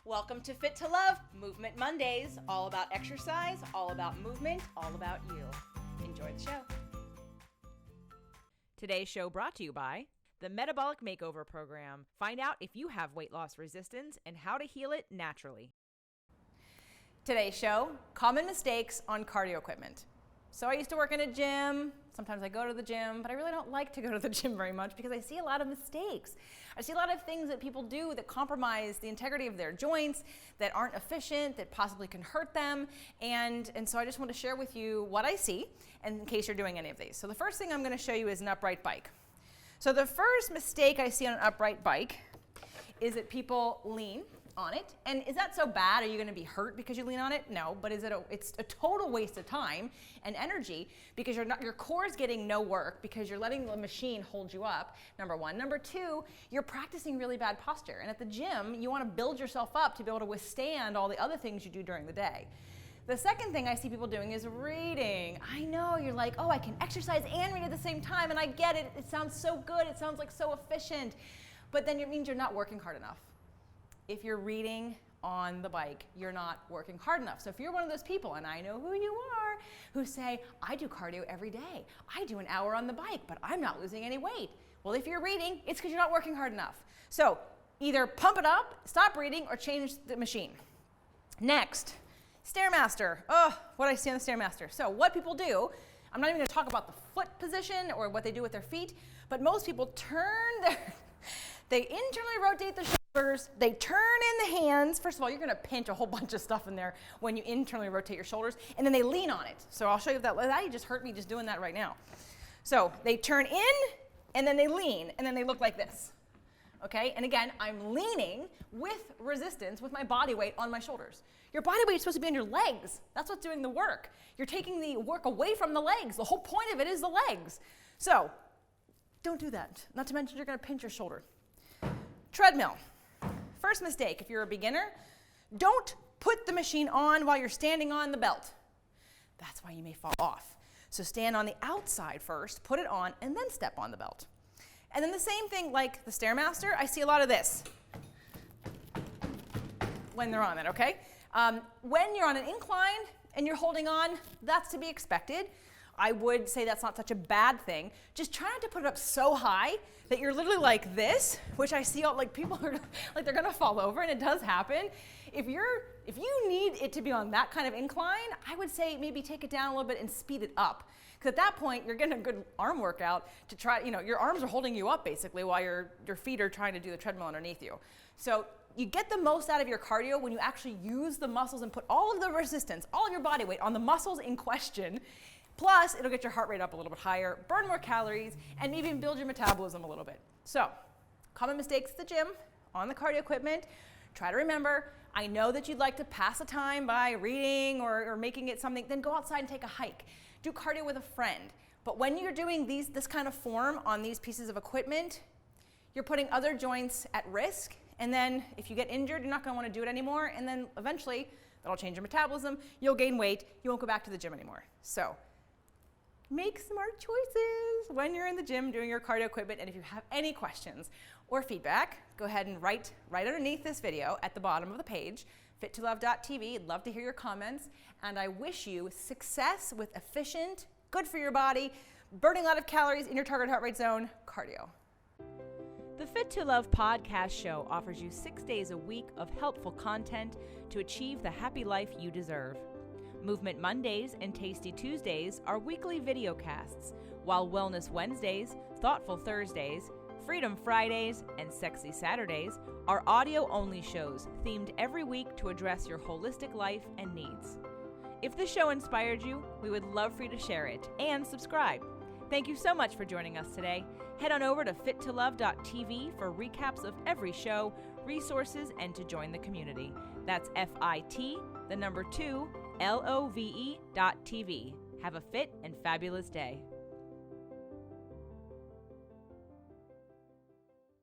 Welcome to Fit to Love, Movement Mondays, all about exercise, all about movement, all about you. Enjoy the show. Today's show brought to you by the Metabolic Makeover Program. Find out if you have weight loss resistance and how to heal it naturally. Today's show, common mistakes on cardio equipment. So I used to work in a gym. Sometimes I go to the gym, but I really don't like to go to the gym very much because I see a lot of mistakes. I see a lot of things that people do that compromise the integrity of their joints, that aren't efficient, that possibly can hurt them. And so I just want to share with you what I see in case you're doing any of these. So the first thing I'm going to show you is an upright bike. So the first mistake I see on an upright bike is that people lean on it. And is that so bad? Are you going to be hurt because you lean on it? No, but it's a total waste of time and energy because your core is getting no work because you're letting the machine hold you up, number one. Number two, you're practicing really bad posture. And at the gym, you want to build yourself up to be able to withstand all the other things you do during the day. The second thing I see people doing is reading. I know, you're like, oh, I can exercise and read at the same time, and I get it. It sounds so good. It sounds like so efficient. But then it means you're not working hard enough. If you're reading on the bike, you're not working hard enough. So if you're one of those people, and I know who you are, who say, I do cardio every day. I do an hour on the bike, but I'm not losing any weight. Well, if you're reading, it's because you're not working hard enough. So either pump it up, stop reading, or change the machine. Next, Stairmaster. Oh, what I see on the Stairmaster. So what people do, I'm not even going to talk about the foot position or what they do with their feet, but most people they internally rotate the shoulders, they turn in the hands. First of all, you're going to pinch a whole bunch of stuff in there when you internally rotate your shoulders, and then they lean on it. So I'll show you that. That just hurt me just doing that right now. So they turn in, and then they lean, and then they look like this. Okay, and again, I'm leaning with resistance with my body weight on my shoulders. Your body weight is supposed to be on your legs. That's what's doing the work. You're taking the work away from the legs. The whole point of it is the legs. So don't do that. Not to mention you're going to pinch your shoulder. Treadmill. First mistake, if you're a beginner, don't put the machine on while you're standing on the belt. That's why you may fall off. So stand on the outside first, put it on, and then step on the belt. And then the same thing like the Stairmaster, I see a lot of this when they're on it, okay? When you're on an incline and you're holding on, that's to be expected. I would say that's not such a bad thing. Just try not to put it up so high that you're literally like this, which I see all, like people are like they're gonna fall over, and it does happen. If you need it to be on that kind of incline, I would say maybe take it down a little bit and speed it up. Because at that point, you're getting a good arm workout to try, your arms are holding you up basically while your feet are trying to do the treadmill underneath you. So you get the most out of your cardio when you actually use the muscles and put all of the resistance, all of your body weight on the muscles in question. Plus, it'll get your heart rate up a little bit higher, burn more calories, and maybe even build your metabolism a little bit. So, common mistakes at the gym, on the cardio equipment. Try to remember, I know that you'd like to pass the time by reading or making it something, then go outside and take a hike. Do cardio with a friend. But when you're doing this kind of form on these pieces of equipment, you're putting other joints at risk, and then if you get injured, you're not going to want to do it anymore, and then eventually, that'll change your metabolism, you'll gain weight, you won't go back to the gym anymore. So, make smart choices when you're in the gym doing your cardio equipment. And if you have any questions or feedback, go ahead and write right underneath this video at the bottom of the page, fittolove.tv. I'd love to hear your comments. And I wish you success with efficient, good for your body, burning a lot of calories in your target heart rate zone cardio. The Fit to Love podcast show offers you 6 days a week of helpful content to achieve the happy life you deserve. Movement Mondays and Tasty Tuesdays are weekly videocasts, while Wellness Wednesdays, Thoughtful Thursdays, Freedom Fridays, and Sexy Saturdays are audio-only shows themed every week to address your holistic life and needs. If the show inspired you, we would love for you to share it and subscribe. Thank you so much for joining us today. Head on over to fittolove.tv for recaps of every show, resources, and to join the community. That's FIT, the number 2, LOVE.tv. Have a fit and fabulous day.